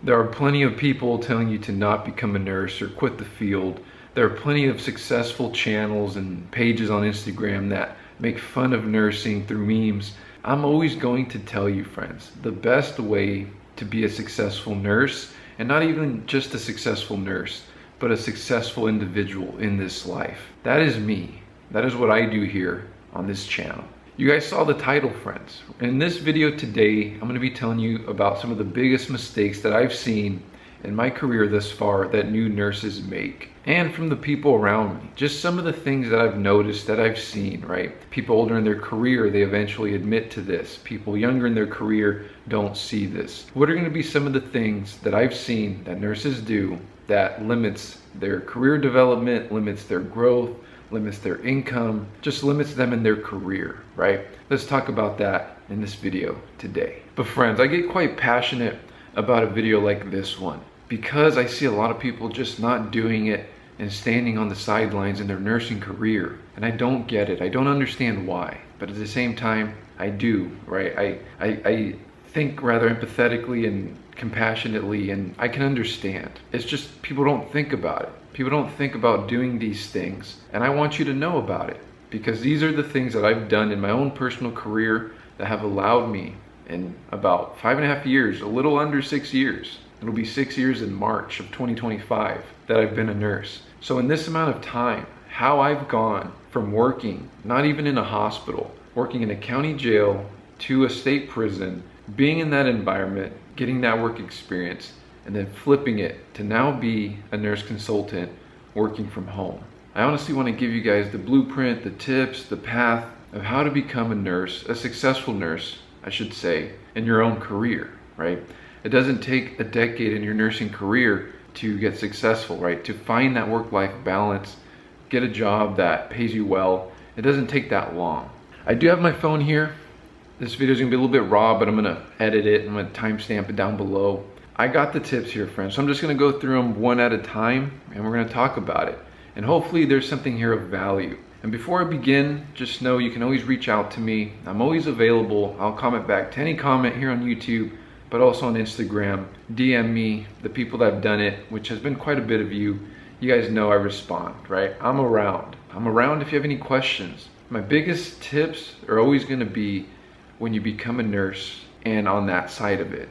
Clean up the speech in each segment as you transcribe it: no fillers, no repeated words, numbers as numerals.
There are plenty of people telling you to not become a nurse or quit the field. There are plenty of successful channels and pages on Instagram that make fun of nursing through memes. I'm always going to tell you, friends, the best way to be a successful nurse, and not even just a successful nurse, but a successful individual in this life. That is me. That is what I do here on this channel. You guys saw the title, friends. In this video today, I'm going to be telling you about some of the biggest mistakes that I've seen in my career thus far that new nurses make, and from the people around me. Just some of the things that I've noticed, that I've seen, right? People older in their career, they eventually admit to this. People younger in their career don't see this. What are going to be some of the things that I've seen that nurses do that limits their career development, limits their growth, limits their income, just limits them in their career, right? Let's talk about that in this video today. But friends, I get quite passionate about a video like this one because I see a lot of people just not doing it and standing on the sidelines in their nursing career. And I don't get it. I don't understand why. But at the same time, I do, right? I think rather empathetically and compassionately, and I can understand. It's just people don't think about it. People don't think about doing these things, and I want you to know about it because these are the things that I've done in my own personal career that have allowed me in about 5.5 years, a little under 6 years. It'll be 6 years in March of 2025 that I've been a nurse. So in this amount of time, how I've gone from working, not even in a hospital, working in a county jail to a state prison, being in that environment, getting that work experience, and then flipping it to now be a nurse consultant working from home. I honestly want to give you guys the blueprint, the tips, the path of how to become a nurse, a successful nurse, I should say, in your own career, right? It doesn't take a decade in your nursing career to get successful, right? To find that work-life balance, get a job that pays you well. It doesn't take that long. I do have my phone here. This video is gonna be a little bit raw, but I'm gonna edit it. I'm gonna timestamp it down below. I got the tips here, friends. So I'm just gonna go through them one at a time and we're gonna talk about it. And hopefully there's something here of value. And before I begin, just know you can always reach out to me. I'm always available. I'll comment back to any comment here on YouTube, but also on Instagram. DM me, the people that have done it, which has been quite a bit of you. You guys know I respond, right? I'm around. I'm around if you have any questions. My biggest tips are always gonna be when you become a nurse and on that side of it.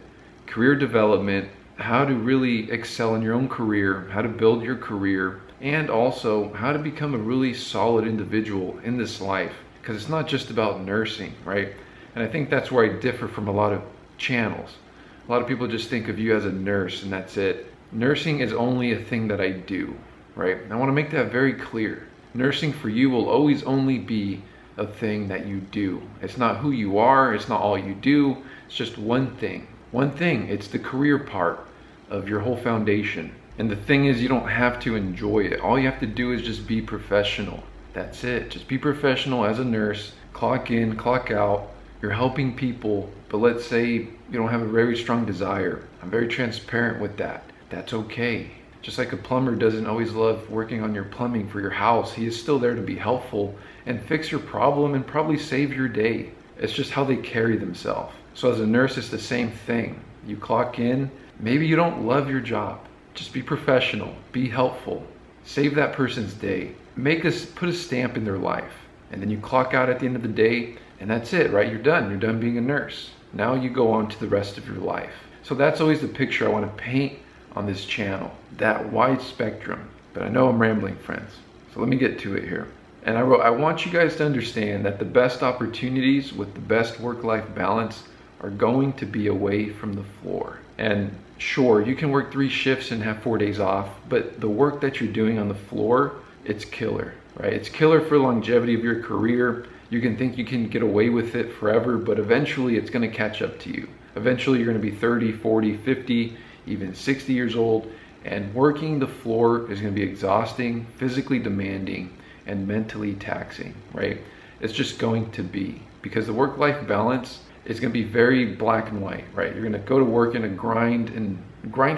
Career development, how to really excel in your own career, how to build your career, and also how to become a really solid individual in this life. Because it's not just about nursing, right? And I think that's where I differ from a lot of channels. A lot of people just think of you as a nurse and that's it. Nursing is only a thing that I do, right? And I want to make that very clear. Nursing for you will always only be a thing that you do. It's not who you are, it's not all you do, it's just one thing. One thing, it's the career part of your whole foundation. And the thing is, you don't have to enjoy it. All you have to do is just be professional. That's it. Just be professional as a nurse. Clock in, clock out. You're helping people, but let's say you don't have a very strong desire. I'm very transparent with that. That's okay. Just like a plumber doesn't always love working on your plumbing for your house, he is still there to be helpful and fix your problem and probably save your day. It's just how they carry themselves. So as a nurse, it's the same thing. You clock in, maybe you don't love your job. Just be professional, be helpful, save that person's day, put a stamp in their life. And then you clock out at the end of the day and that's it, right? You're done being a nurse. Now you go on to the rest of your life. So that's always the picture I want to paint on this channel, that wide spectrum. But I know I'm rambling, friends. So let me get to it here. And I want you guys to understand that the best opportunities with the best work-life balance are going to be away from the floor. And sure, you can work 3 shifts and have 4 days off, but the work that you're doing on the floor, it's killer, right? It's killer for longevity of your career. You can think you can get away with it forever, but eventually it's gonna catch up to you. Eventually you're gonna be 30, 40, 50, even 60 years old, and working the floor is gonna be exhausting, physically demanding, and mentally taxing, right? It's just going to be, because the work-life balance is going to be very black and white, right? You're going to go to work in a grind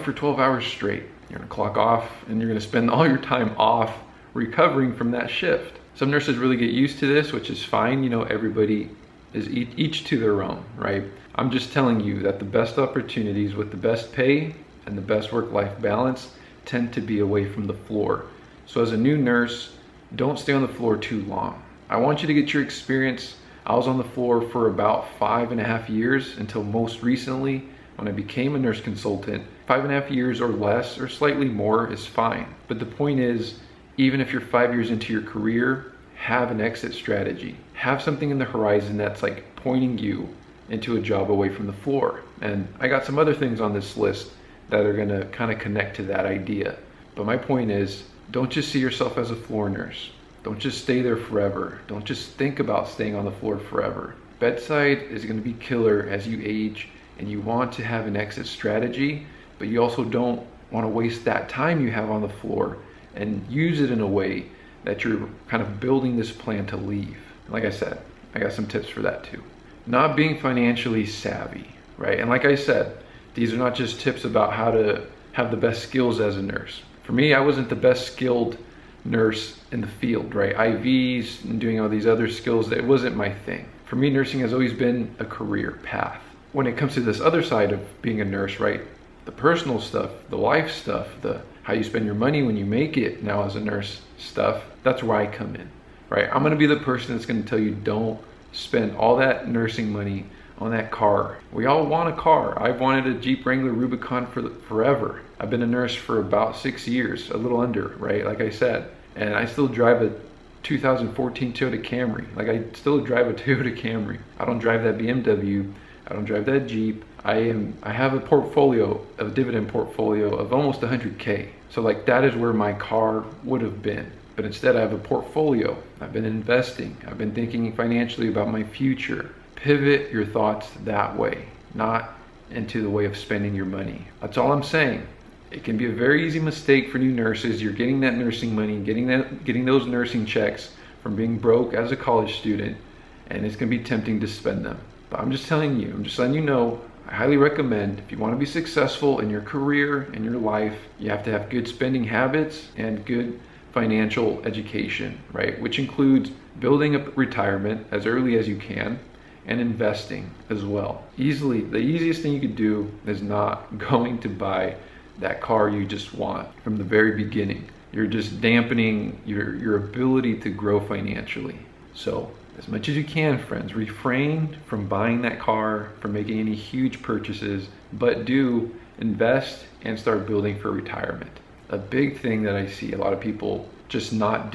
for 12 hours straight. You're going to clock off and you're going to spend all your time off recovering from that shift. Some nurses really get used to this, which is fine. You know, everybody is each to their own, right? I'm just telling you that the best opportunities with the best pay and the best work-life balance tend to be away from the floor. So as a new nurse, don't stay on the floor too long. I want you to get your experience. I was on the floor for about 5.5 years until most recently when I became a nurse consultant. 5.5 years or less or slightly more is fine. But the point is, even if you're 5 years into your career, have an exit strategy. Have something in the horizon that's like pointing you into a job away from the floor. And I got some other things on this list that are gonna kind of connect to that idea. But my point is, don't just see yourself as a floor nurse. Don't just stay there forever. Don't just think about staying on the floor forever. Bedside is gonna be killer as you age, and you want to have an exit strategy, but you also don't wanna waste that time you have on the floor and use it in a way that you're kind of building this plan to leave. Like I said, I got some tips for that too. Not being financially savvy, right? And like I said, these are not just tips about how to have the best skills as a nurse. For me, I wasn't the best skilled nurse in the field, right? IVs and doing all these other skills, it wasn't my thing. For me, nursing has always been a career path. When it comes to this other side of being a nurse, right? The personal stuff, the life stuff, the how you spend your money when you make it now as a nurse stuff, that's where I come in, right? I'm gonna be the person that's gonna tell you don't spend all that nursing money on that car. We all want a car. I've wanted a Jeep Wrangler Rubicon for forever. I've been a nurse for about 6 years, a little under, right? Like I said, and I still drive a 2014 Toyota Camry. Like I still drive a Toyota Camry. I don't drive that BMW. I don't drive that Jeep. I have a dividend portfolio of almost 100K. So like that is where my car would have been. But instead I have a portfolio. I've been investing. I've been thinking financially about my future. Pivot your thoughts that way, not into the way of spending your money. That's all I'm saying. It can be a very easy mistake for new nurses. You're getting that nursing money, getting those nursing checks from being broke as a college student, and it's gonna be tempting to spend them. But I'm just telling you, I'm just letting you know, I highly recommend if you want to be successful in your career, in your life, you have to have good spending habits and good financial education, right? Which includes building up retirement as early as you can and investing as well. The easiest thing you could do is not going to buy that car you just want from the very beginning. You're just dampening your ability to grow financially. So as much as you can, friends, refrain from buying that car, from making any huge purchases, but do invest and start building for retirement. A big thing that I see a lot of people just not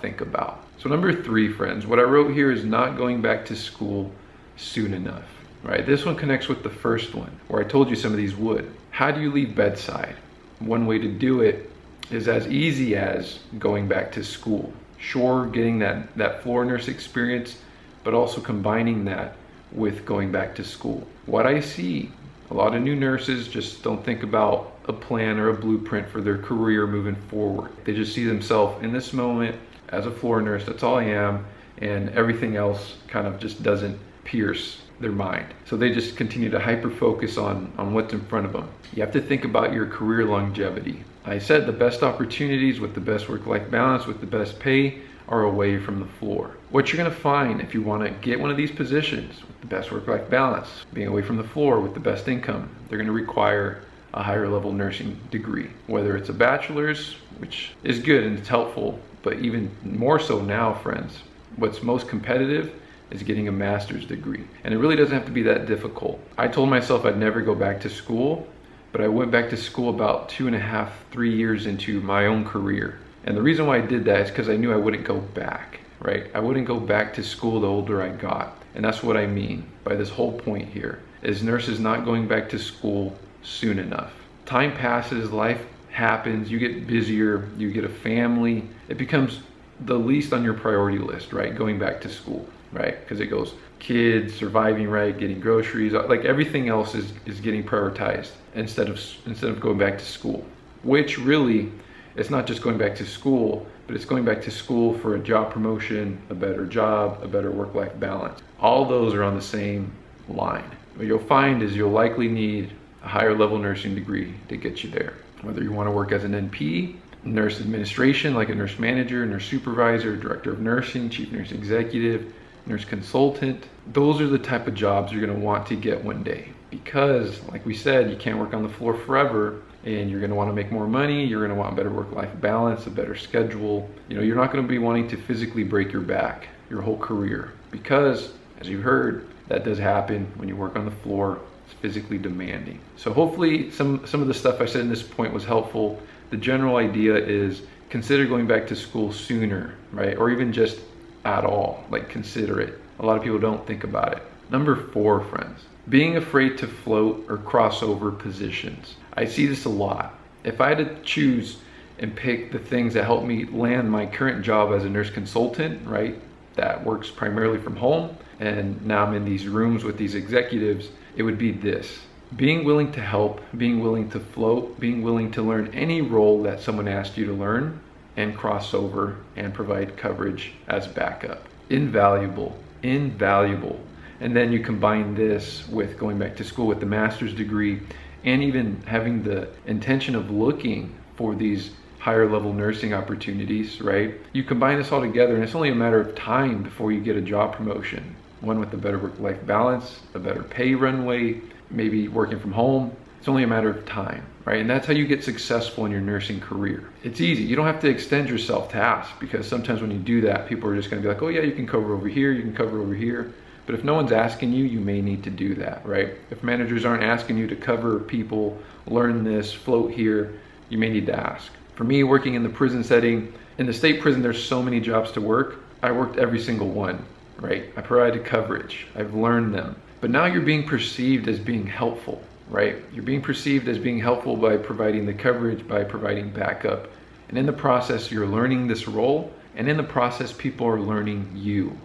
think about. So number 3, friends, what I wrote here is not going back to school soon enough, right? This one connects with the first one, where I told you some of these would. How do you leave bedside? One way to do it is as easy as going back to school. Sure, getting that floor nurse experience, but also combining that with going back to school. What I see, a lot of new nurses just don't think about a plan or a blueprint for their career moving forward. They just see themselves in this moment as a floor nurse, that's all I am, and everything else kind of just doesn't pierce their mind. So they just continue to hyper focus on what's in front of them. You have to think about your career longevity. I said the best opportunities with the best work-life balance, with the best pay, are away from the floor. What you're gonna find if you wanna get one of these positions with the best work-life balance, being away from the floor with the best income, they're gonna require a higher level nursing degree. Whether it's a bachelor's, which is good and it's helpful, but even more so now, friends, what's most competitive is getting a master's degree. And it really doesn't have to be that difficult. I told myself I'd never go back to school, but I went back to school about 2.5, 3 years into my own career. And the reason why I did that is because I knew I wouldn't go back, right? I wouldn't go back to school the older I got. And that's what I mean by this whole point here, is nurses not going back to school soon enough. Time passes, life happens, you get busier, you get a family. It becomes the least on your priority list, right? Going back to school, right? Because it goes kids, surviving, right? Getting groceries, like everything else is getting prioritized instead of going back to school, which really, it's not just going back to school, but it's going back to school for a job promotion, a better job, a better work-life balance. All those are on the same line. What you'll find is you'll likely need a higher level nursing degree to get you there. Whether you want to work as an NP, nurse administration, like a nurse manager, nurse supervisor, director of nursing, chief nurse executive, nurse consultant, those are the type of jobs you're going to want to get one day, because, like we said, you can't work on the floor forever, and you're going to want to make more money. You're going to want better work-life balance, a better schedule. You're not going to be wanting to physically break your back your whole career, because, as you've heard, that does happen when you work on the floor. It's physically demanding. So hopefully some of the stuff I said in this point was helpful. The general idea is consider going back to school sooner, right? Or even just at all, like consider it. A lot of people don't think about it. Number 4, friends, being afraid to float or cross over positions. I see this a lot. If I had to choose and pick the things that help me land my current job as a nurse consultant, right, that works primarily from home, and now I'm in these rooms with these executives, it would be this. Being willing to help, being willing to float, being willing to learn any role that someone asked you to learn and cross over and provide coverage as backup. Invaluable, invaluable. And then you combine this with going back to school with the master's degree and even having the intention of looking for these higher level nursing opportunities, right? You combine this all together and it's only a matter of time before you get a job promotion. One with a better work-life balance, a better pay runway, maybe working from home. It's only a matter of time, right? And that's how you get successful in your nursing career. It's easy. You don't have to extend yourself to ask, because sometimes when you do that, people are just going to be like, oh yeah, you can cover over here, you can cover over here. But if no one's asking you, you may need to do that, right? If managers aren't asking you to cover people, learn this, float here, you may need to ask. For me, working in the prison setting, in the state prison, there's so many jobs to work. I worked every single one, right? I provided coverage. I've learned them. But now you're being perceived as being helpful, right? You're being perceived as being helpful by providing the coverage, by providing backup. And in the process, you're learning this role. And in the process, people are learning you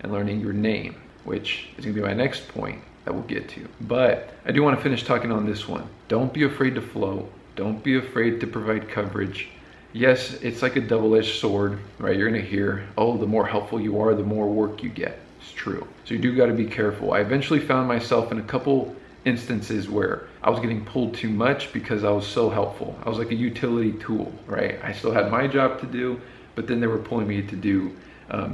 and learning your name, which is going to be my next point that we'll get to. But I do want to finish talking on this one. Don't be afraid to float. Don't be afraid to provide coverage. Yes, it's like a double-edged sword, right? You're going to hear, oh, the more helpful you are, the more work you get. It's true. So you do got to be careful. I eventually found myself in a couple instances where I was getting pulled too much because I was so helpful. I was like a utility tool, right? I still had my job to do, but then they were pulling me to do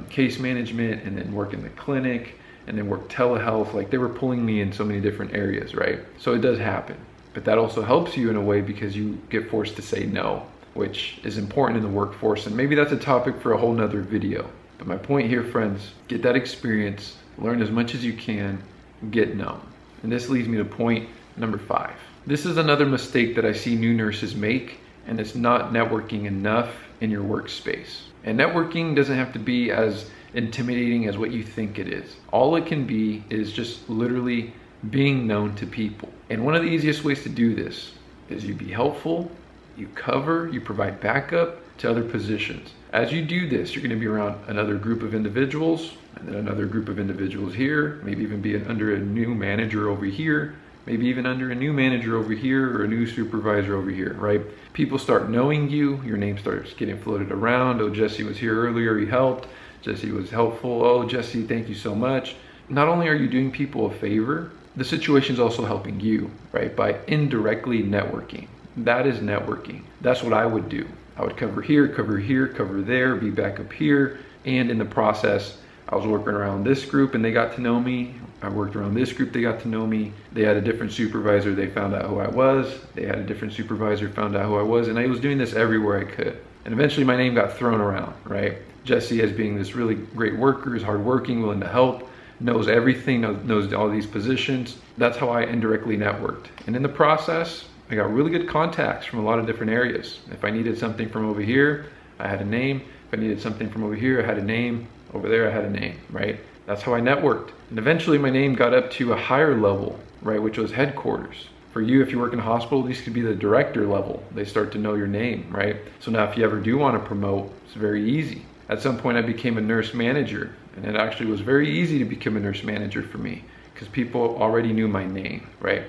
case management and then work in the clinic and then work telehealth. Like they were pulling me in so many different areas, right? So it does happen. But that also helps you in a way because you get forced to say no, which is important in the workforce. And maybe that's a topic for a whole nother video. But my point here, friends, get that experience, learn as much as you can, get known. And this leads me to point number 5. This is another mistake that I see new nurses make, and it's not networking enough in your workspace. And networking doesn't have to be as intimidating as what you think it is. All it can be is just literally being known to people. And one of the easiest ways to do this is you be helpful, you cover, you provide backup to other positions. As you do this, you're going to be around another group of individuals, and then another group of individuals here, maybe even be under a new manager over here, maybe even under a new manager over here or a new supervisor over here, right? People start knowing you, your name starts getting floated around. Oh, Jesse was here earlier, he helped. Jesse was helpful. Oh, Jesse, thank you so much. Not only are you doing people a favor, the situation is also helping you, right? By indirectly networking. That is networking. That's what I would do. I would cover here, cover there, be back up here. And in the process, I was working around this group and they got to know me. I worked around this group, they got to know me. They had a different supervisor, they found out who I was. They had a different supervisor, found out who I was. And I was doing this everywhere I could. And eventually my name got thrown around, right? Jesse, as being this really great worker, is hardworking, willing to help, knows everything, knows all these positions. That's how I indirectly networked. And in the process, I got really good contacts from a lot of different areas. If I needed something from over here, I had a name. If I needed something from over here, I had a name. Over there, I had a name, right? That's how I networked. And eventually my name got up to a higher level, right? Which was headquarters. For you, if you work in a hospital, these could be the director level. They start to know your name, right? So now if you ever do want to promote, it's very easy. At some point I became a nurse manager, and it actually was very easy to become a nurse manager for me because people already knew my name, right?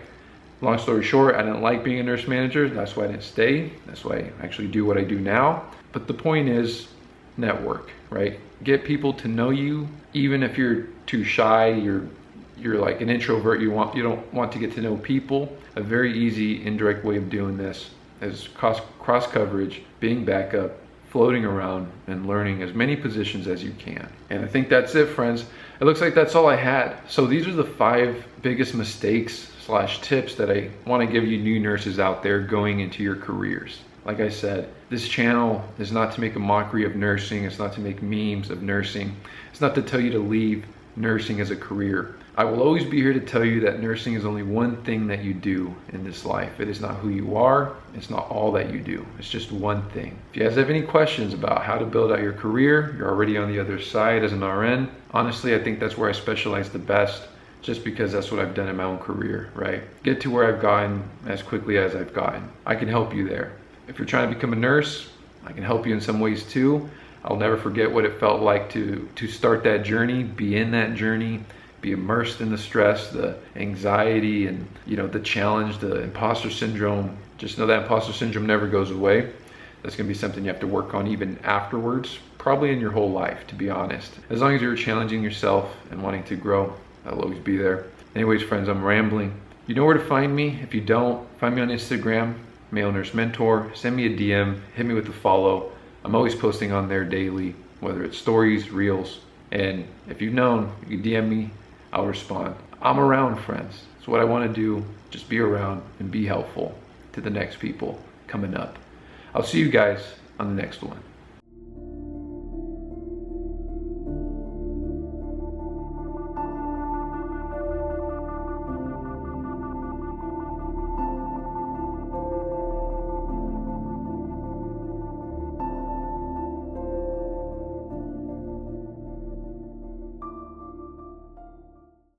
Long story short, I didn't like being a nurse manager. That's why I didn't stay. That's why I actually do what I do now. But the point is network, right? Get people to know you, even if you're too shy, you're like an introvert, you don't want to get to know people. A very easy indirect way of doing this is cross coverage, being backup, floating around and learning as many positions as you can. And I think that's it, friends. It looks like that's all I had. So these are the 5 biggest mistakes / tips that I want to give you new nurses out there going into your careers. Like I said, this channel is not to make a mockery of nursing. It's not to make memes of nursing. It's not to tell you to leave nursing as a career. I will always be here to tell you that nursing is only one thing that you do in this life. It is not who you are. It's not all that you do. It's just one thing. If you guys have any questions about how to build out your career, you're already on the other side as an RN. Honestly, I think that's where I specialize the best, just because that's what I've done in my own career, right? Get to where I've gotten as quickly as I've gotten. I can help you there. If you're trying to become a nurse, I can help you in some ways too. I'll never forget what it felt like to start that journey, be in that journey, be immersed in the stress, the anxiety, and the challenge, the imposter syndrome. Just know that imposter syndrome never goes away. That's gonna be something you have to work on even afterwards, probably in your whole life, to be honest. As long as you're challenging yourself and wanting to grow, I'll always be there. Anyways, friends, I'm rambling. You know where to find me. If you don't, find me on Instagram, Male Nurse Mentor. Send me a DM, hit me with a follow. I'm always posting on there daily, whether it's stories, reels. And if you've known, you can DM me, I'll respond. I'm around, friends. It's what I want to do. Just be around and be helpful to the next people coming up. I'll see you guys on the next one.